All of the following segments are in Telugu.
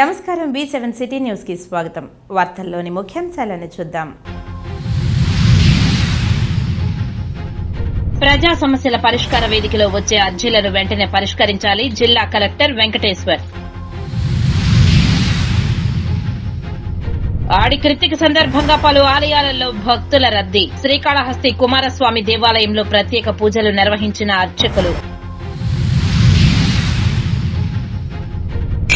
నమస్కారం. B7 సిటీ న్యూస్ కి స్వాగతం. వార్తల్లోని ముఖ్యాంశాలను చూద్దాం. ప్రజా సమస్యల పరిష్కార వేదికలో వచ్చే అర్జీలను వెంటనే పరిష్కరించాలి. జిల్లా కలెక్టర్ వెంకటేశ్వర్. ఆడి కృతిక సందర్భంగా పలు ఆలయాలలో భక్తుల రద్దీ. శ్రీకాళహస్తి కుమారస్వామి దేవాలయంలో ప్రత్యేక పూజలు నిర్వహించిన అర్చకులు.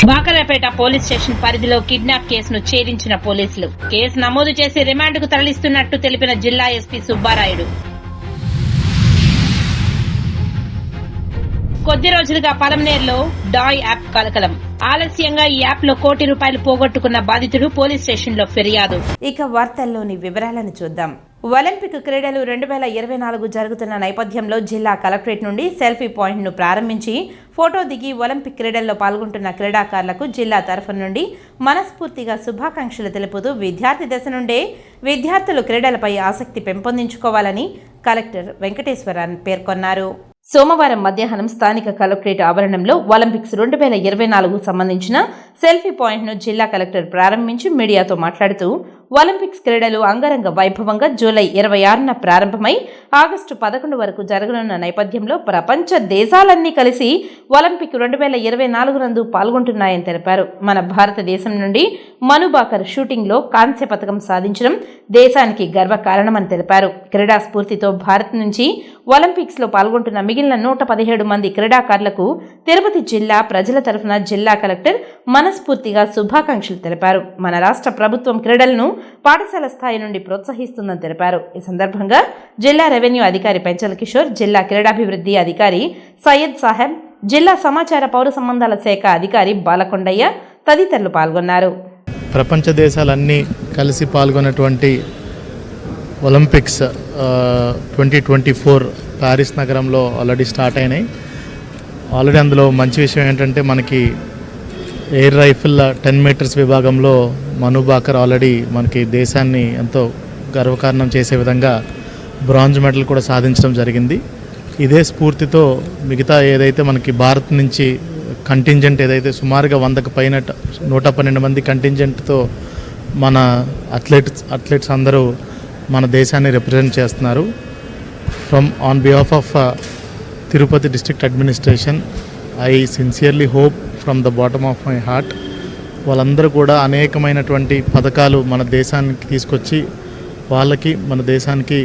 బాకరాపేట పోలీస్ స్టేషన్ పరిధిలో కిడ్నాప్ కేసును ఛేదించిన పోలీసులు. కేసు నమోదు చేసి రిమాండ్కు తరలిస్తున్నట్టు తెలిపిన జిల్లా ఎస్పీ సుబ్బారాయుడు. కొద్ది రోజులుగా పలమనేరులో డాయ్ యాప్ కలకలం. ఆలస్యంగా ఈ యాప్ లో ₹1 కోటి పోగొట్టుకున్న బాధితుడు పోలీస్ స్టేషన్ లో ఫిర్యాదు. ఇక వార్తల్లోని వివరాలను చూద్దాం. ఒలింపిక్ క్రీడలు 2024 జరుగుతున్న నేపథ్యంలో జిల్లా కలెక్టరేట్ నుండి సెల్ఫీ పాయింట్ ను ప్రారంభించి ఫోటో దిగి ఒలింపిక్ క్రీడల్లో పాల్గొంటున్న క్రీడాకారులకు జిల్లా తరఫు నుండి మనస్ఫూర్తిగా శుభాకాంక్షలు తెలుపుతూ విద్యార్థి దశ నుండే విద్యార్థులు క్రీడలపై ఆసక్తి పెంపొందించుకోవాలని కలెక్టర్ వెంకటేశ్వరన్ పేర్కొన్నారు. సోమవారం మధ్యాహ్నం స్థానిక కలెక్టరేట్ ఆవరణంలో ఒలింపిక్స్ 2024 సంబంధించిన సెల్ఫీ పాయింట్ను జిల్లా కలెక్టర్ ప్రారంభించి మీడియాతో మాట్లాడుతూ ఒలింపిక్స్ క్రీడలు అంగరంగ వైభవంగా జూలై 26న ప్రారంభమై ఆగస్టు 11 వరకు జరగనున్న నేపథ్యంలో ప్రపంచ దేశాలన్నీ కలిసి ఒలింపిక్ 2024 నందు పాల్గొంటున్నాయని తెలిపారు. మన భారతదేశం నుండి మనుబాకర్ షూటింగ్లో కాంస్య పథకం సాధించడం దేశానికి గర్వకారణమని తెలిపారు. క్రీడా స్ఫూర్తితో భారత్ నుంచి ఒలింపిక్స్లో పాల్గొంటున్న మిగిలిన 117 మంది క్రీడాకారులకు తిరుపతి జిల్లా ప్రజల తరఫున జిల్లా కలెక్టర్ మనస్ఫూర్తిగా శుభాకాంక్షలు తెలిపారు. మన రాష్ట్ర ప్రభుత్వం క్రీడలను పాఠశాల స్థాయి నుండి ప్రోత్సహిస్తుందని తెలిపారు. ఈ సందర్భంగా జిల్లా రెవెన్యూ అధికారి పెంచల కిషోర్, జిల్లా క్రీడాభివృద్ధి అధికారి సయ్యద్ సాహెబ్, జిల్లా సమాచార పౌర సంబంధాల శాఖ అధికారి బాలకొండయ్య తదితరులు పాల్గొన్నారు. ప్రపంచ దేశాలన్నీ కలిసి పాల్గొన్నటువంటి ఒలింపిక్స్ 2024 ప్యారిస్ నగరంలో ఆల్రెడీ స్టార్ట్ అయినాయి. ఆల్రెడీ అందులో మంచి విషయం ఏంటంటే మనకి ఎయిర్ రైఫిల్ 10 మీటర్స్ విభాగంలో మనుబాకర్ ఆల్రెడీ మనకి దేశాన్ని ఎంతో గర్వకారణం చేసే విధంగా బ్రాంజ్ మెడల్ కూడా సాధించడం జరిగింది. ఇదే స్ఫూర్తితో మిగతా ఏదైతే మనకి భారత్ నుంచి కంటింజెంట్ ఏదైతే సుమారుగా 100కు పైన 112 మంది కంటింజెంట్తో మన అథ్లెట్స్ అందరూ మన దేశాన్ని రిప్రజెంట్ చేస్తున్నారు. On behalf of Tirupati district administration, I sincerely hope from the bottom of my heart వాళ్ళందరూ కూడా అనేకమైనటువంటి పథకాలు మన దేశానికి తీసుకొచ్చి వాళ్ళకి మన దేశానికి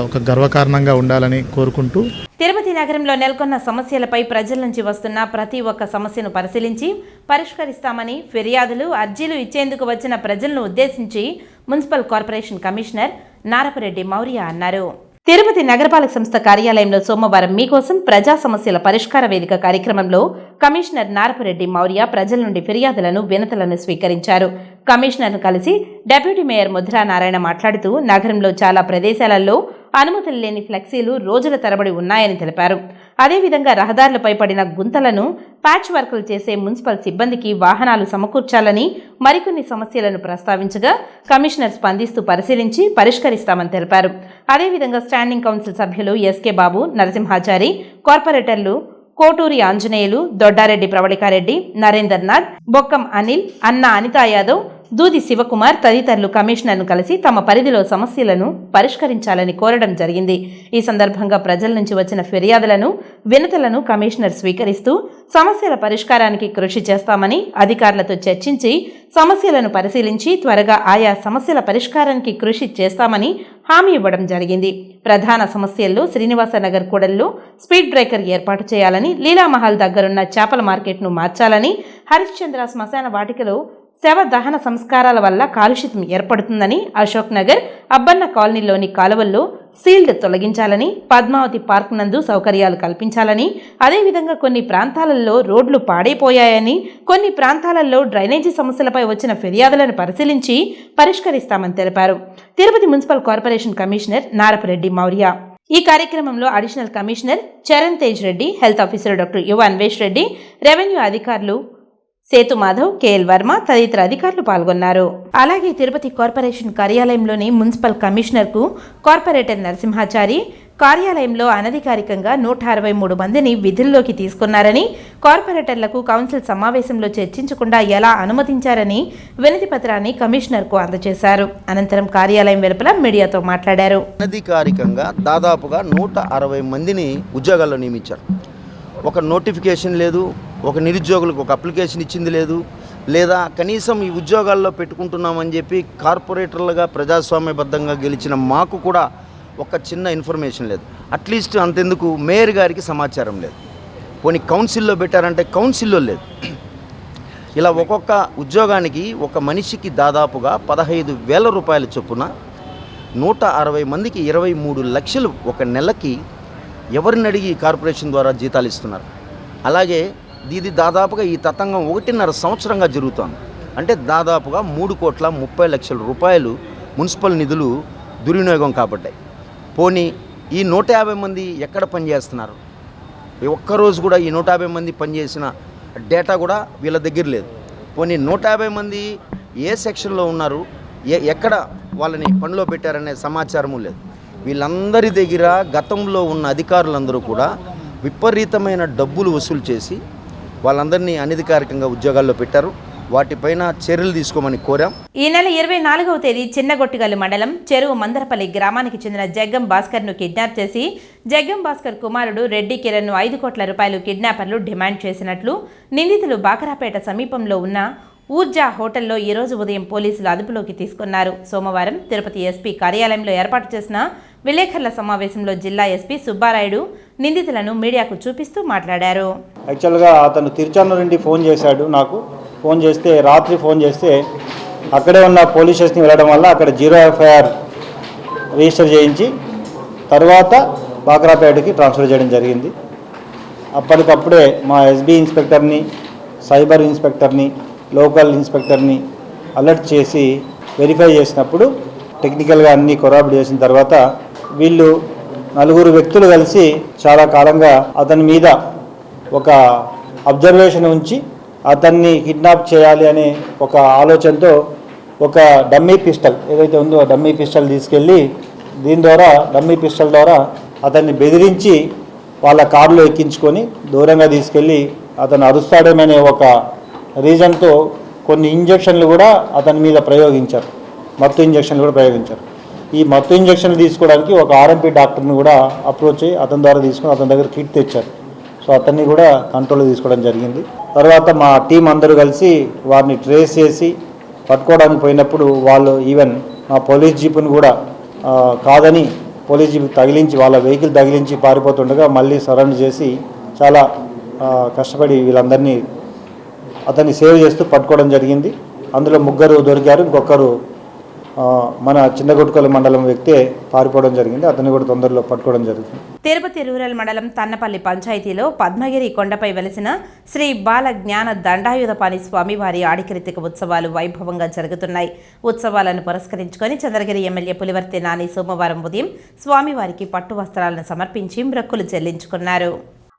ఒక గర్వకారణంగా ఉండాలని కోరుకుంటూ తిరుపతి నగరంలో నెలకొన్న సమస్యలపై ప్రజల నుంచి వస్తున్న ప్రతి ఒక్క సమస్యను పరిశీలించి పరిష్కరిస్తామని ఫిర్యాదులు, అర్జీలు ఇచ్చేందుకు వచ్చిన ప్రజలను ఉద్దేశించి municipal corporation commissioner Narapa Reddy Maurya అన్నారు. తిరుపతి నగరపాలక సంస్థ కార్యాలయంలో సోమవారం మీకోసం ప్రజా సమస్యల పరిష్కార వేదిక కార్యక్రమంలో కమిషనర్ నారపరెడ్డి మౌర్య ప్రజల నుండి ఫిర్యాదులను, వినతులను స్వీకరించారు. కమిషనర్ను కలిసి డిప్యూటీ మేయర్ ముద్రా నారాయణ మాట్లాడుతూ నగరంలో చాలా ప్రదేశాలలో అనుమతులు లేని ఫ్లెక్సీలు రోజుల తరబడి ఉన్నాయని తెలిపారు. అదేవిధంగా రహదారులపై పడిన గుంతలను ప్యాచ్ వర్కులు చేసే మున్సిపల్ సిబ్బందికి వాహనాలు సమకూర్చాలని మరికొన్ని సమస్యలను ప్రస్తావించగా కమిషనర్ స్పందిస్తూ పరిశీలించి పరిష్కరిస్తామని తెలిపారు. అదేవిధంగా స్టాండింగ్ కౌన్సిల్ సభ్యులు ఎస్కే బాబు, నరసింహాచారి, కార్పొరేటర్లు కోటూరి ఆంజనేయులు, దొడ్డారెడ్డి ప్రవళికారెడ్డి, నరేందర్ నాథ్, బొక్కం అనిల్, అన్న అనితా యాదవ్, దూది శివకుమార్ తదితరులు కమిషనర్ను కలిసి తమ పరిధిలో సమస్యలను పరిష్కరించాలని కోరడం జరిగింది. ఈ సందర్భంగా ప్రజల నుంచి వచ్చిన ఫిర్యాదులను, వినతులను కమిషనర్ స్వీకరిస్తూ సమస్యల పరిష్కారానికి కృషి చేస్తామని, అధికారులతో చర్చించి సమస్యలను పరిశీలించి త్వరగా ఆయా సమస్యల పరిష్కారానికి కృషి చేస్తామని హామీ ఇవ్వడం జరిగింది. ప్రధాన సమస్యల్లో శ్రీనివాసనగర్ కూడల్లో స్పీడ్ బ్రేకర్ ఏర్పాటు చేయాలని, లీలామహల్ దగ్గరున్న చేపల మార్కెట్ను మార్చాలని, హరిశ్చంద్ర శ్మశాన వాటికలో శవ దహన సంస్కారాల వల్ల కాలుష్యం ఏర్పడుతుందని, అశోక్ నగర్, అబ్బన్న కాలనీలోని కాలువల్లో సీల్డ్ తొలగించాలని, పద్మావతి పార్క్ నందు సౌకర్యాలు కల్పించాలని, అదేవిధంగా కొన్ని ప్రాంతాలలో రోడ్లు పాడైపోయాయని, కొన్ని ప్రాంతాలలో డ్రైనేజీ సమస్యలపై వచ్చిన ఫిర్యాదులను పరిశీలించి పరిష్కరిస్తామని తెలిపారు. Tirupati municipal corporation commissioner Narapa Reddy Maurya. ఈ కార్యక్రమంలో additional commissioner Charan Tej Reddy, health officer doctor Yuva Anvesh Reddy, revenue అధికారులు సేతు మాధవ్, కేఎల్ వర్మ తదితర అధికారులు పాల్గొన్నారు. అలాగే తిరుపతి కార్పొరేషన్ కార్యాలయంలోని మున్సిపల్ కమిషనర్కు కార్పొరేటర్ నరసింహాచారి, కార్యాలయంలో అనధికారికంగా 163 మందిని విధుల్లోకి తీసుకున్నారని, కార్పొరేటర్లకు కౌన్సిల్ సమావేశంలో చర్చించకుండా ఎలా అనుమతించారని వినతి పత్రాన్ని కమిషనర్కు అందజేశారు. అనంతరం కార్యాలయం వెలుపల మీడియాతో మాట్లాడారు. అనధికారికంగా దాదాపుగా 160 మందిని ఉద్యోగాల్లో నియమించారు. ఒక నోటిఫికేషన్ లేదు, ఒక నిరుద్యోగులకు ఒక అప్లికేషన్ ఇచ్చింది లేదు, లేదా కనీసం ఈ ఉద్యోగాల్లో పెట్టుకుంటున్నామని చెప్పి కార్పొరేటర్లుగా ప్రజాస్వామ్యబద్ధంగా గెలిచిన మాకు కూడా ఒక చిన్న ఇన్ఫర్మేషన్ లేదు. అట్లీస్ట్ అంతెందుకు మేయర్ గారికి సమాచారం లేదు. పోనీ కౌన్సిల్లో పెట్టారంటే కౌన్సిల్లో లేదు. ఇలా ఒక్కొక్క ఉద్యోగానికి ఒక మనిషికి దాదాపుగా 15,000 రూపాయల చొప్పున 160 మందికి 23 లక్షలు ఒక నెలకి ఎవరిని అడిగి కార్పొరేషన్ ద్వారా జీతాలు ఇస్తున్నారు. అలాగే ఇది దాదాపుగా ఈ తతంగం 1.5 సంవత్సరంగా జరుగుతోంది. అంటే దాదాపుగా 3,30,00,000 రూపాయలు మున్సిపల్ నిధులు దుర్వినియోగం కాబట్టాయి. పోనీ ఈ 150 మంది ఎక్కడ పనిచేస్తున్నారు? ఒక్కరోజు కూడా ఈ 150 మంది పనిచేసిన డేటా కూడా వీళ్ళ దగ్గర లేదు. పోనీ 150 మంది ఏ సెక్షన్లో ఉన్నారు, ఎక్కడ వాళ్ళని పనిలో పెట్టారనే సమాచారము లేదు. వీళ్ళందరి దగ్గర గతంలో ఉన్న అధికారులందరూ కూడా విపరీతమైన డబ్బులు వసూలు చేసి వాళ్ళందరినీ అనధికారికంగా ఉద్యోగాల్లో పెట్టారు. వాటిపైన చర్యలు తీసుకోమని కోరాం. ఈ నెల 24వ తేదీ చిన్నగొట్టిగల్లు మండలం చెరువు మందరపల్లి గ్రామానికి చెందిన జగ్గం భాస్కర్ను కిడ్నాప్ చేసి జగ్గం భాస్కర్ కుమారుడు రెడ్డి కిరణ్ను 5 కోట్ల రూపాయలు కిడ్నాపర్లు డిమాండ్ చేసినట్లు నిందితులు బాకరాపేట సమీపంలో ఉన్న ఊర్జా హోటల్లో ఈరోజు ఉదయం పోలీసులు అదుపులోకి తీసుకున్నారు. సోమవారం తిరుపతి ఎస్పీ కార్యాలయంలో ఏర్పాటు చేసిన విలేకరుల సమావేశంలో జిల్లా ఎస్పీ సుబ్బారాయుడు నిందితులను మీడియాకు చూపిస్తూ మాట్లాడారు. యాక్చువల్గా అతను తిరుచానూరు నుండి ఫోన్ చేశాడు. నాకు రాత్రి ఫోన్ చేస్తే అక్కడే ఉన్న పోలీస్ స్టేషన్కి వెళ్ళడం వల్ల అక్కడ 0 FIR రిజిస్టర్ చేయించి తర్వాత బాకరాపేటకి ట్రాన్స్ఫర్ చేయడం జరిగింది. అప్పటికప్పుడే మా ఎస్బీ ఇన్స్పెక్టర్ని, సైబర్ ఇన్స్పెక్టర్ని, లోకల్ ఇన్స్పెక్టర్ని అలర్ట్ చేసి వెరిఫై చేసినప్పుడు టెక్నికల్గా అన్నీ కొరాబిట్ చేసిన తర్వాత వీళ్ళు 4 వ్యక్తులు కలిసి చాలా కాలంగా అతని మీద ఒక అబ్జర్వేషన్ ఉంచి అతన్ని కిడ్నాప్ చేయాలి అనే ఒక ఆలోచనతో ఒక డమ్మీ పిస్టల్ ఏదైతే ఉందో డమ్మీ పిస్టల్ తీసుకెళ్ళి డమ్మీ పిస్టల్ ద్వారా అతన్ని బెదిరించి వాళ్ళ కారులో ఎక్కించుకొని దూరంగా తీసుకెళ్ళి అతను అరుస్తాడేమనే ఒక రీజన్తో కొన్ని ఇంజక్షన్లు కూడా అతని మీద ప్రయోగించారు. మత్తు ఇంజక్షన్లు కూడా ప్రయోగించారు. ఈ మత్తు ఇంజక్షన్లు తీసుకోవడానికి ఒక RMP డాక్టర్ని కూడా అప్రోచ్ అయ్యి అతని ద్వారా తీసుకుని అతని దగ్గర కిట్ తెచ్చారు. సో అతన్ని కూడా కంట్రోల్లో తీసుకోవడం జరిగింది. తర్వాత మా టీం అందరూ కలిసి వారిని ట్రేస్ చేసి పట్టుకోవడానికి పోయినప్పుడు వాళ్ళు ఈవెన్ మా పోలీస్ జీపుని కూడా కాదని పోలీస్ జీప్ తగిలించి వాళ్ళ వెహికల్ తగిలించి పారిపోతుండగా మళ్ళీ సరెండర్ చేసి చాలా కష్టపడి వీళ్ళందరినీ అతన్ని సేవ్ చేస్తూ పట్టుకోవడం జరిగింది. అందులో 3 దొరికారు. ఇంకొకరు మన చిన్నగొట్టుకల్లు మండలం వ్యక్తే పారిపోవడం జరిగింది. అతన్ని కూడా తొందరలో పట్టుకోవడం జరిగింది. తిరుపతి రూరల్ మండలం తన్నపల్లి పంచాయతీలో పద్మగిరి కొండపై వెలిసిన శ్రీ బాల జ్ఞాన దండాయుధపాణి స్వామివారి ఆడికృతిక ఉత్సవాలు వైభవంగా జరుగుతున్నాయి. ఉత్సవాలను పురస్కరించుకొని చంద్రగిరి ఎమ్మెల్యే పులివర్తి నాని సోమవారం ఉదయం స్వామివారికి పట్టు వస్త్రాలను సమర్పించి మొక్కులు చెల్లించుకున్నారు.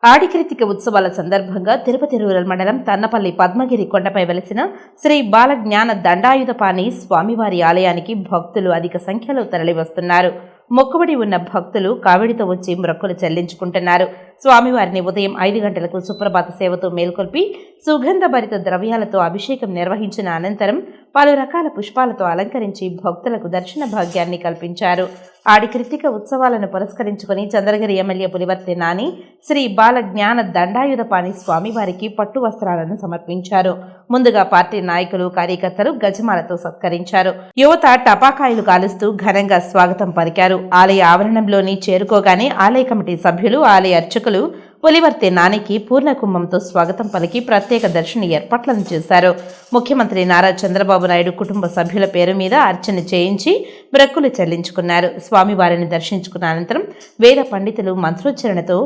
ఆడికృతిక ఉత్సవాల సందర్భంగా తిరుపతి రూరల్ మండలం తన్నపల్లి పద్మగిరి కొండపై వెలిసిన శ్రీ బాల జ్ఞాన దండాయుధపాణి స్వామివారి ఆలయానికి భక్తులు అధిక సంఖ్యలో తరలివస్తున్నారు. మొక్కుబడి ఉన్న భక్తులు కావిడితో వచ్చి మొక్కులు చెల్లించుకుంటున్నారు. స్వామివారిని ఉదయం 5 గంటలకు సుప్రభాత సేవతో మేల్కొల్పి సుగంధభరిత ద్రవ్యాలతో అభిషేకం నిర్వహించిన అనంతరం పలు రకాల పుష్పాలతో అలంకరించి భక్తులకు దర్శన భాగ్యాన్ని కల్పించారు. ఆడికృతిక ఉత్సవాలను పురస్కరించుకుని చంద్రగిరి ఎమ్మెల్యే పులివర్తి నాని శ్రీ బాల జ్ఞాన దండాయుధపాణి స్వామివారికి పట్టు వస్త్రాలను సమర్పించారు. ముందుగా పార్టీ నాయకులు, కార్యకర్తలు గజమాలతో సత్కరించారు. యువత టపాకాయలు కాలుస్తూ ఘనంగా స్వాగతం పలికారు. ఆలయ ఆవరణంలోని చేరుకోగానే ఆలయ కమిటీ సభ్యులు, ఆలయ అర్చకులు పులివర్తి నానికి పూర్ణ కుంభంతో స్వాగతం పలికి ప్రత్యేక దర్శన ఏర్పాట్లను చేశారు. ముఖ్యమంత్రి నారా చంద్రబాబు నాయుడు కుటుంబ సభ్యుల పేరు మీద అర్చన చేయించి మొక్కులు చెల్లించుకున్నారు. స్వామివారిని దర్శించుకున్న అనంతరం వేద పండితులు మంత్రోచ్చరణతో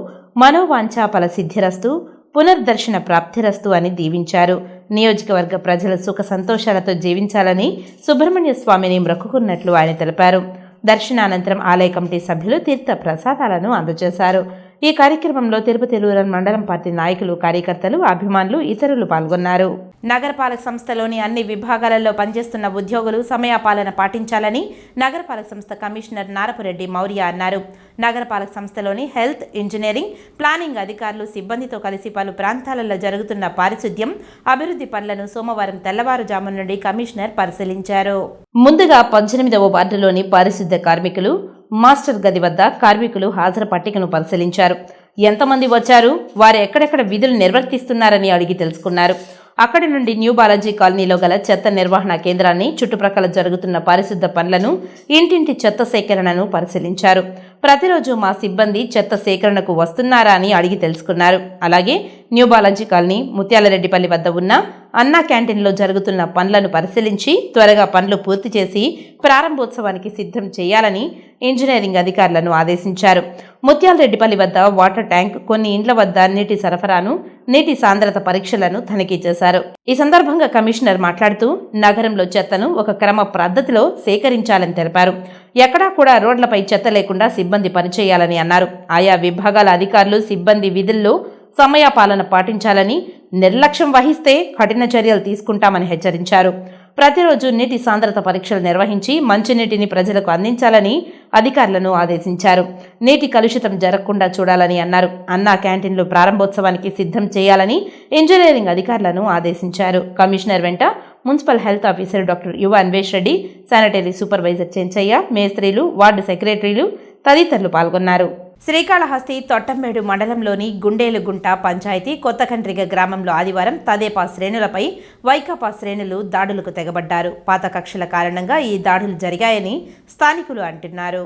మనోవాంఛా ఫల సిద్ధిరస్తు, పునర్దర్శన ప్రాప్తిరస్తు అని దీవించారు. నియోజకవర్గ ప్రజల సుఖ సంతోషాలతో జీవించాలని సుబ్రహ్మణ్య స్వామిని మొక్కుకున్నట్లు ఆయన తెలిపారు. దర్శనానంతరం ఆలయ కమిటీ సభ్యులు తీర్థ ప్రసాదాలను అందజేశారు. ఈ కార్యక్రమంలో తిరుపతి రూరల్ మండలం పార్టీ నాయకులు, కార్యకర్తలు, అభిమానులు, ఇతరులు పాల్గొన్నారు. నగరపాలక సంస్థలోని అన్ని విభాగాలలో పనిచేస్తున్న ఉద్యోగులు సమయపాలన పాటించాలని నగరపాలక సంస్థ కమిషనర్ నారపురెడ్డి మౌర్య అన్నారు. నగరపాలక సంస్థలోని హెల్త్, ఇంజనీరింగ్, ప్లానింగ్ అధికారులు సిబ్బందితో కలిసి పలు ప్రాంతాలలో జరుగుతున్న పారిశుద్ధ్యం, అభివృద్ధి పనులను సోమవారం తెల్లవారుజాము నుండి కమిషనర్ పరిశీలించారు. ముందుగా 18వ వార్డులోని పారిశుద్ధ్య కార్మికులు మాస్టర్ గది వద్ద కార్మికులు హాజరు పట్టికను పరిశీలించారు. ఎంతమంది వచ్చారు, వారు ఎక్కడెక్కడ విధులు నిర్వర్తిస్తున్నారని అడిగి తెలుసుకున్నారు. అక్కడి నుండి న్యూ బాలాజీ కాలనీలో గల చెత్త నిర్వహణ కేంద్రాన్ని, చుట్టుప్రక్కల జరుగుతున్న పారిశుద్ధ పనులను, ఇంటింటి చెత్త సేకరణను పరిశీలించారు. ప్రతిరోజు మా సిబ్బంది చెత్త సేకరణకు వస్తున్నారా అని అడిగి తెలుసుకున్నారు. అలాగే న్యూ బాలాజీ కాలనీ, ముత్యాలరెడ్డిపల్లి వద్ద ఉన్న అన్నా క్యాంటీన్లో జరుగుతున్న పనులను పరిశీలించి త్వరగా పనులు పూర్తి చేసి ప్రారంభోత్సవానికి సిద్ధం చేయాలని ఇంజనీరింగ్ అధికారులను ఆదేశించారు. ముత్యాలరెడ్డిపల్లి వద్ద వాటర్ ట్యాంక్, కొన్ని ఇండ్ల వద్ద నీటి సరఫరాను, నీటి సాంద్రత పరీక్షలను తనిఖీ చేశారు. ఈ సందర్భంగా కమిషనర్ మాట్లాడుతూ నగరంలో చెత్తను ఒక క్రమ పద్ధతిలో సేకరించాలని తెలిపారు. ఎక్కడా కూడా రోడ్లపై చెత్త లేకుండా సిబ్బంది పనిచేయాలని అన్నారు. ఆయా విభాగాల అధికారులు సిబ్బంది విధుల్లో సమయపాలన పాటించాలని, నిర్లక్ష్యం వహిస్తే కఠిన చర్యలు తీసుకుంటామని హెచ్చరించారు. ప్రతిరోజు నీటి సాంద్రత పరీక్షలు నిర్వహించి మంచినీటిని ప్రజలకు అందించాలని అధికారులను ఆదేశించారు. నీటి కలుషితం జరగకుండా చూడాలని అన్నారు. అన్నా క్యాంటీన్లు ప్రారంభోత్సవానికి సిద్ధం చేయాలని ఇంజనీరింగ్ అధికారులను ఆదేశించారు. కమిషనర్ వెంట municipal health officer doctor Yuva Anvesh Reddy, sanitary supervisor Chenchaiah, మేస్త్రీలు, వార్డు సెక్రటరీలు తదితరులు పాల్గొన్నారు. శ్రీకాళహస్తి తొట్టంబేడు మండలంలోని గుండేలుగుంట పంచాయతీ కొత్తకండ్రిగ గ్రామంలో ఆదివారం తదేపా శ్రేణులపై వైకాపా శ్రేణులు దాడులకు తెగబడ్డారు. పాత కక్షల కారణంగా ఈ దాడులు జరిగాయని స్థానికులు అంటున్నారు.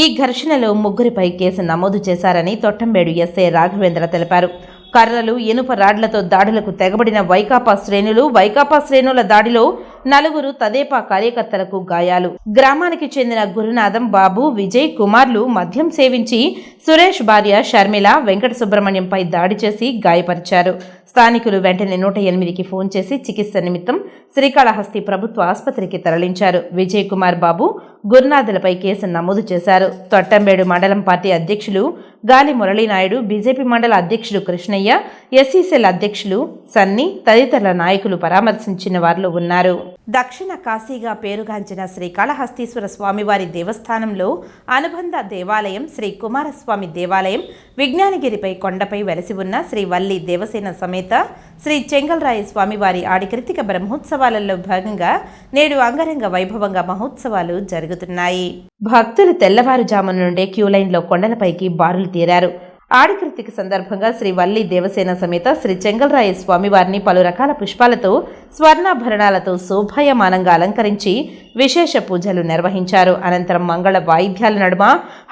ఈ ఘర్షణలో ముగ్గురిపై కేసు నమోదు చేశారని తొట్టంబేడు ఎస్ఐ రాఘవేంద్ర తెలిపారు. కర్రలు, ఇనుప రాడ్లతో దాడులకు తెగబడిన వైకాపా శ్రేణుల దాడిలో 4 తదేపా కార్యకర్తలకు గాయాలు. గ్రామానికి చెందిన గురునాథం, బాబు, విజయ్ కుమార్లు మద్యం సేవించి సురేష్ భార్య షర్మిల, వెంకట సుబ్రహ్మణ్యంపై దాడి చేసి గాయపరిచారు. స్థానికులు వెంటనే 108కి ఫోన్ చేసి చికిత్స నిమిత్తం శ్రీకాళహస్తి ప్రభుత్వ ఆసుపత్రికి తరలించారు. విజయ్ కుమార్, బాబు, గురునాథులపై కేసు నమోదు చేశారు. తొట్టంబేడు మండలం పార్టీ అధ్యక్షులు గాలి మురళీనాయుడు, బీజేపీ మండల అధ్యక్షుడు కృష్ణయ్య, ఎస్సీసెల్ అధ్యక్షులు సన్ని తదితరుల నాయకులు పరామర్శించిన వారిలో ఉన్నారు. దక్షిణ కాశీగా పేరుగాంచిన శ్రీకాళహస్తీశ్వర స్వామివారి దేవస్థానంలో అనుబంధ దేవాలయం శ్రీ కుమారస్వామి దేవాలయం, విజ్ఞానగిరిపై కొండపై వెలసి ఉన్న శ్రీ వల్లి దేవసేన సమేత శ్రీ చెంగల్రాయ స్వామివారి ఆడికృతిక బ్రహ్మోత్సవాలలో భాగంగా నేడు అంగరంగ వైభవంగా మహోత్సవాలు జరుగుతున్నాయి. భక్తులు తెల్లవారుజామున నుండే క్యూలైన్లో కొండలపైకి బారులు తీరారు. ఆడికృతిక సందర్భంగా శ్రీ వల్లి దేవసేన సమేత శ్రీ చెంగల్రాయ స్వామివారిని పలు రకాల పుష్పాలతో, స్వర్ణాభరణాలతో శోభాయమానంగా అలంకరించి విశేష పూజలు నిర్వహించారు. అనంతరం మంగళ వాయిద్యాల నడుమ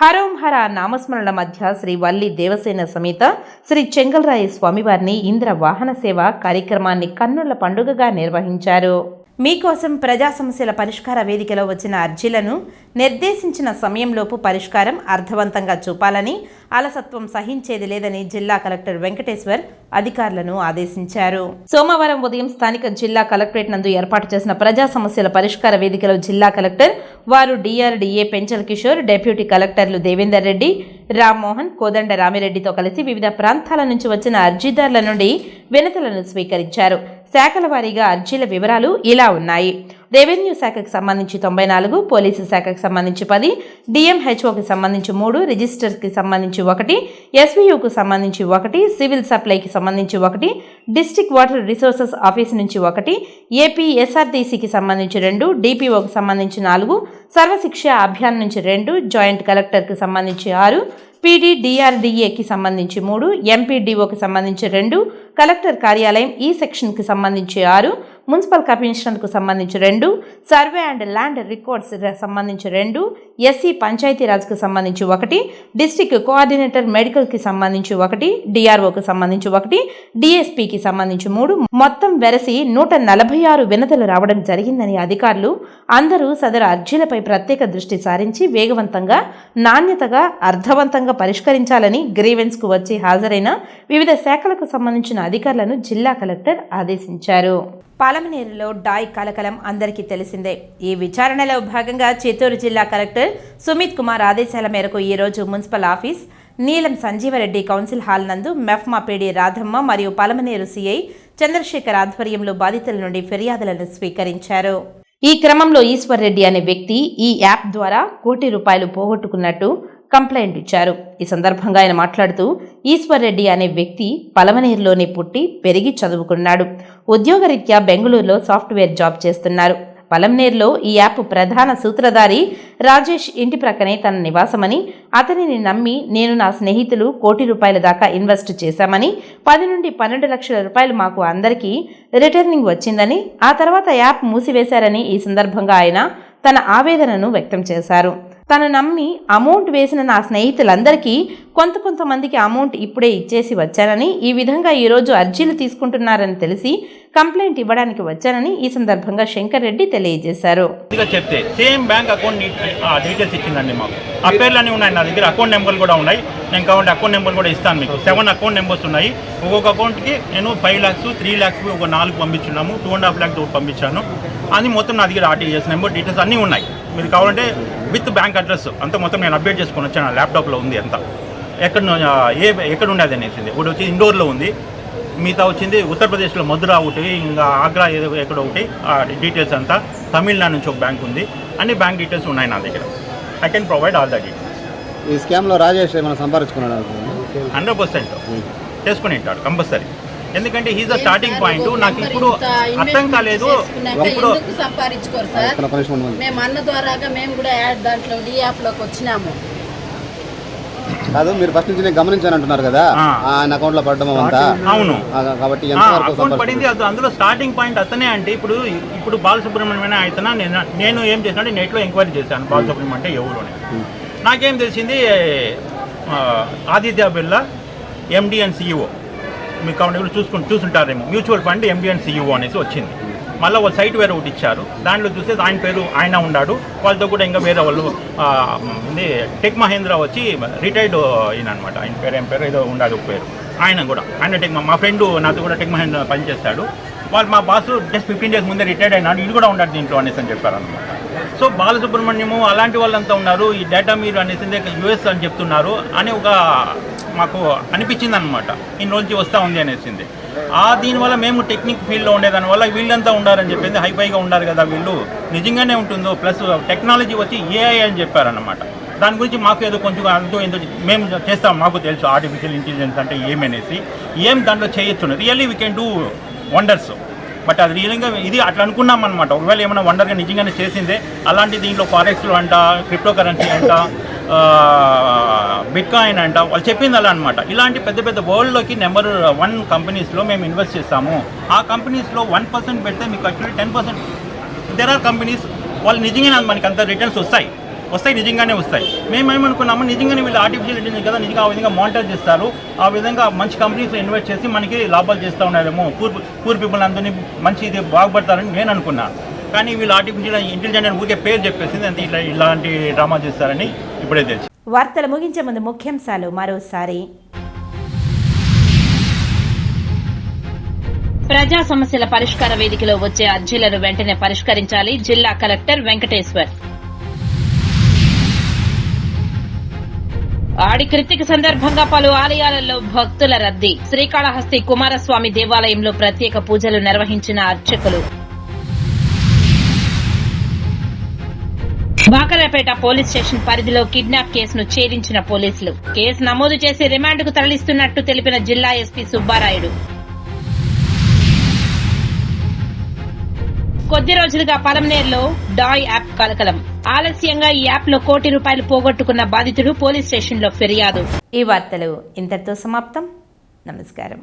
హరోం హర నామస్మరణల మధ్య శ్రీ వల్లి దేవసేన సమేత శ్రీ చెంగల్రాయ స్వామివారిని ఇంద్ర వాహన సేవ కార్యక్రమాన్ని కన్నుల పండుగగా నిర్వహించారు. మీకోసం ప్రజా సమస్యల పరిష్కార వేదికలో వచ్చిన అర్జీలను నిర్దేశించిన సమయంలోపు పరిష్కారం అర్థవంతంగా చూపాలని, అలసత్వం సహించేది లేదని జిల్లా కలెక్టర్ వెంకటేశ్వర్ అధికారులను ఆదేశించారు. సోమవారం ఉదయం స్థానిక జిల్లా కలెక్టరేట్ నందు ఏర్పాటు చేసిన ప్రజా సమస్యల పరిష్కార వేదికలో జిల్లా కలెక్టర్ వారు డిఆర్డీఏ పెంచల్ కిషోర్, డిప్యూటీ కలెక్టర్లు దేవేందర్ రెడ్డి, రామ్మోహన్, కోదండ రామిరెడ్డితో కలిసి వివిధ ప్రాంతాల నుంచి వచ్చిన అర్జీదారుల నుండి వినతులను స్వీకరించారు. శాఖల వారీగా అర్జీల వివరాలు ఇలా ఉన్నాయి. రెవెన్యూ శాఖకు సంబంధించి 94, పోలీసు శాఖకు సంబంధించి 10, డిఎంహెచ్ఓకి సంబంధించి 3, రిజిస్టర్కి సంబంధించి 1, ఎస్వీయూకు సంబంధించి 1, సివిల్ సప్లైకి సంబంధించి 1, డిస్ట్రిక్ట్ వాటర్ రిసోర్సెస్ ఆఫీస్ నుంచి 1, ఏపీ ఎస్ఆర్టీసీకి సంబంధించి 2, డిపిఓకి సంబంధించి 4, సర్వశిక్ష అభియాన్ నుంచి 2, జాయింట్ కలెక్టర్కి సంబంధించి 6, పీడీ డిఆర్డీఏకి సంబంధించి 3, ఎంపీడీఓకి సంబంధించి 2, కలెక్టర్ కార్యాలయం ఈ సెక్షన్కి సంబంధించి 6, మున్సిపల్ కమిషనర్కు సంబంధించి 2, సర్వే అండ్ ల్యాండ్ రికార్డ్స్ సంబంధించి 2, ఎస్సీ పంచాయతీరాజ్కు సంబంధించి 1, డిస్ట్రిక్ట్ కోఆర్డినేటర్ మెడికల్కి సంబంధించి 1, డిఆర్ఓకి సంబంధించి 1, డిఎస్పీకి సంబంధించి 3, మొత్తం వెరసి 146 వినతులు రావడం జరిగిందని అధికారులు అందరూ సదరు అర్జీలపై ప్రత్యేక దృష్టి సారించి వేగవంతంగా, నాణ్యతగా, అర్థవంతంగా పరిష్కరించాలని గ్రీవెన్స్కు వచ్చి హాజరైన వివిధ శాఖలకు సంబంధించిన అధికారులను జిల్లా కలెక్టర్ ఆదేశించారు. పాలమనేరులో డాయ్ కలకలం అందరికీ తెలిసిందే. ఈ విచారణలో భాగంగా చిత్తూరు జిల్లా కలెక్టర్ సుమిత్ కుమార్ ఆదేశాల మేరకు ఈరోజు మున్సిపల్ ఆఫీస్, నీలం సంజీవరెడ్డి కౌన్సిల్ హాల్ నందు మెఫ్మా పీడీ రాధమ్మ మరియు పలమనేరు సిఐ చంద్రశేఖర్ ఆధ్వర్యంలో బాధితుల నుండి ఫిర్యాదులను స్వీకరించారు. ఈ క్రమంలో ఈశ్వర్ రెడ్డి అనే వ్యక్తి ఈ యాప్ ద్వారా ₹1 కోటి పోగొట్టుకున్నట్టు కంప్లైంట్ ఇచ్చారు. ఈ సందర్భంగా ఆయన మాట్లాడుతూ ఈశ్వర్ రెడ్డి అనే వ్యక్తి పలమనేరులోనే పుట్టి పెరిగి చదువుకున్నాడు. ఉద్యోగరీత్యా బెంగళూరులో సాఫ్ట్వేర్ జాబ్ చేస్తున్నారు. పలమనేరులో ఈ యాప్ ప్రధాన సూత్రధారి రాజేష్ ఇంటి ప్రక్కనే తన నివాసమని, అతనిని నమ్మి నేను నా స్నేహితులు ₹1 కోటి దాకా ఇన్వెస్ట్ చేశామని, 10 నుండి 12 లక్షల రూపాయలు మాకు అందరికీ రిటర్నింగ్ వచ్చిందని, ఆ తర్వాత యాప్ మూసివేశారని ఈ సందర్భంగా ఆయన తన ఆవేదనను వ్యక్తం చేశారు. తను నమ్మి అమౌంట్ వేసిన నా స్నేహితులందరికీ కొంతమందికి అమౌంట్ ఇప్పుడే ఇచ్చేసి వచ్చానని, ఈ విధంగా ఈరోజు అర్జీలు తీసుకుంటున్నారని తెలిసి కంప్లైంట్ ఇవ్వడానికి వచ్చానని ఈ సందర్భంగా శంకర్ రెడ్డి తెలియజేశారు. చెప్తే సేమ్ బ్యాంక్ అకౌంట్ డీటెయిల్స్ ఇచ్చిందండి మాకు. ఆ పేర్లన్నీ ఉన్నాయి నా దగ్గర, అకౌంట్ నెంబర్లు కూడా ఉన్నాయి. నేను కావాలంటే అకౌంట్ నెంబర్ కూడా ఇస్తాను మీకు. 7 అకౌంట్ నెంబర్స్ ఉన్నాయి. ఒక్కొక్క అకౌంట్కి నేను 5 lakhs 3 lakhs ఒక 4 పంపించున్నాము, 2.5 lakhs ఒకటి పంపించాను. అది మొత్తం నా దగ్గర ఆర్టీజీఎస్ నెంబర్ డీటెయిల్స్ అన్నీ ఉన్నాయి. మీరు కావాలంటే విత్ బ్యాంక్ అడ్రస్ అంతా మొత్తం నేను అప్డేట్ చేసుకొని వచ్చాను. ల్యాప్టాప్లో ఉంది అంతా, ఎక్కడ ఉండేది అనేసింది. ఒకటి వచ్చి ఇండోర్లో ఉంది, మిగతా వచ్చింది ఉత్తరప్రదేశ్లో మధురా ఒకటి, ఇంకా ఆగ్రా ఏదో ఎక్కడ ఒకటి. డీటెయిల్స్ అంతా తమిళనాడు నుంచి ఒక బ్యాంక్ ఉంది. అన్ని బ్యాంక్ డీటెయిల్స్ ఉన్నాయి నా దగ్గర. I can provide all the details. ఈ స్కామ్లో రాజేష్ ఏమైనా సంపాదించుకున్నాడు? 100% చేసుకుని ఉంటాడు కంపల్సరీ. ఎందుకంటే హీజ్ ద స్టార్టింగ్ పాయింట్. నాకు ఇప్పుడు అర్థం కాలేదు. ఇప్పుడు సంపాదించుకోరు సార్, మేము అన్న ద్వారాగా మేము కూడా దాంట్లో డి యాప్లోకి వచ్చినాము. కాదు, మీరు ఫస్ట్ నుంచి నేను గమనించాను అంటున్నారు కదా, ఆయన అకౌంట్ లో పడడం అంతా. అవును, కాబట్టి అకౌంట్ పడింది. అందులో స్టార్టింగ్ పాయింట్ అతనే. అంటే ఇప్పుడు బాలసుబ్రహ్మణ్యం అయితేనా నేను ఏం చేసినా నెట్లో ఎంక్వైరీ చేశాను బాలసుబ్రహ్మణ్యం అంటే ఎవరు అని. నాకేం తెలిసింది, Aditya Birla MD and CEO. మీకు కావాలి చూసుంటారేమో, mutual fund MD and CEO అనేసి వచ్చింది. మళ్ళీ ఒక సైట్ వేరే ఒకటి ఇచ్చారు. దాంట్లో చూస్తే ఆయన పేరు ఆయన ఉన్నాడు. వాళ్ళతో కూడా ఇంకా వేరే వాళ్ళు టెక్ మహేంద్ర వచ్చి రిటైర్డ్ అయిన అనమాట. ఆయన పేరు ఏదో ఉండాలి ఒక పేరు. ఆయన మా ఫ్రెండ్ నాతో కూడా టెక్ మహేంద్ర పనిచేస్తాడు. వాళ్ళు మా బాస్ జస్ట్ 15 days ముందే రిటైర్డ్ అయినాడు, ఇది కూడా ఉన్నాడు దీంట్లో అనేసి అని చెప్పారు అనమాట. సో బాలసుబ్రహ్మణ్యము అలాంటి వాళ్ళంతా ఉన్నారు. ఈ డేటా మీరు అనేసి యూఎస్ అని చెప్తున్నారు అని ఒక మాకు అనిపించింది అనమాట. ఇన్ని రోజు వస్తూ ఉంది అనేసింది. దీనివల్ల మేము టెక్నిక్ ఫీల్డ్లో ఉండేదానివల్ల వీళ్ళంతా ఉండారని చెప్పింది. హైఫైగా ఉండారు కదా వీళ్ళు, నిజంగానే ఉంటుందో. ప్లస్ టెక్నాలజీ వచ్చి ఏఐ అని చెప్పారన్నమాట. దాని గురించి మాకు ఏదో కొంచెం అంతో ఏందో మేము చేస్తాం, మాకు తెలుసు ఆర్టిఫిషియల్ ఇంటెలిజెన్స్ అంటే ఏమనేసి, ఏం దాంట్లో చేయొచ్చు. Really we can do wonders. But అది రియల్గా ఇది అట్లా అనుకున్నాం అనమాట. ఒకవేళ ఏమైనా వండర్గా నిజంగానే చేసిందే. అలాంటి దీంట్లో ఫారెక్స్లో అంట, క్రిప్టో కరెన్సీ అంట, బిట్కాయిన్ అంట, వాళ్ళు చెప్పింది అలా అనమాట. ఇలాంటి పెద్ద పెద్ద వరల్డ్లోకి నెంబర్ 1 కంపెనీస్లో మేము ఇన్వెస్ట్ చేస్తాము. ఆ కంపెనీస్లో 1% పెడితే మీకు యాక్చువల్లీ 10%. దెర్ ఆర్ కంపెనీస్ వాళ్ళు నిజంగానే మనకి అంత రిటర్న్స్ వస్తాయి, నిజంగానే వస్తాయి. మేమేమనుకున్నాము, నిజంగానే వీళ్ళు ఆర్టిఫిషియల్ ఇంటెలిజెన్స్ కదా, నిజంగా ఆ విధంగా మానిటర్ చేస్తారు, ఆ విధంగా మంచి కంపెనీస్లో ఇన్వెస్ట్ చేసి మనకి లాభాలు చేస్తూ ఉన్నారేమో, పూర్ పీపుల్ అందరినీ మంచి ఇది బాగుపడతారని నేను అనుకున్నాను. కానీ వీళ్ళు ఆర్టిఫిషియల్ ఇంటెలిజెన్స్ ఊరికే పేరు చెప్పేసింది, అంతే ఇలాంటి డ్రామా చేస్తారని ఇప్పుడే తెలుసు. వార్తలు ముగించే ముందు ముఖ్యాంశాలు మరోసారి. ప్రజా సమస్యల పరిష్కార వేదికలో వచ్చే అర్జీలను వెంటనే పరిష్కరించాలి, జిల్లా కలెక్టర్ వెంకటేశ్వర్. ఆడి కృతిక సందర్భంగా పలు ఆలయాలలో భక్తుల రద్దీ. శ్రీకాళహస్తి కుమారస్వామి దేవాలయంలో ప్రత్యేక పూజలు నిర్వహించిన అర్చకులు. బాకరాపేట పోలీస్ స్టేషన్ పరిధిలో కిడ్నాప్ కేసును ఛేదించిన పోలీసులు. కేసు నమోదు చేసి రిమాండ్కు తరలిస్తున్నట్టు తెలిపిన జిల్లా ఎస్పీ సుబ్బారాయుడు. కొద్ది రోజులుగా పలమనేరులో డాయ్ యాప్ కలకలం. ఆలస్యంగా ఈ యాప్ లో ₹1 కోటి పోగొట్టుకున్న బాధితుడు పోలీస్ స్టేషన్ లో ఫిర్యాదు. ఈ వార్తలు ఇంతటితో సమాప్తం. నమస్కారం.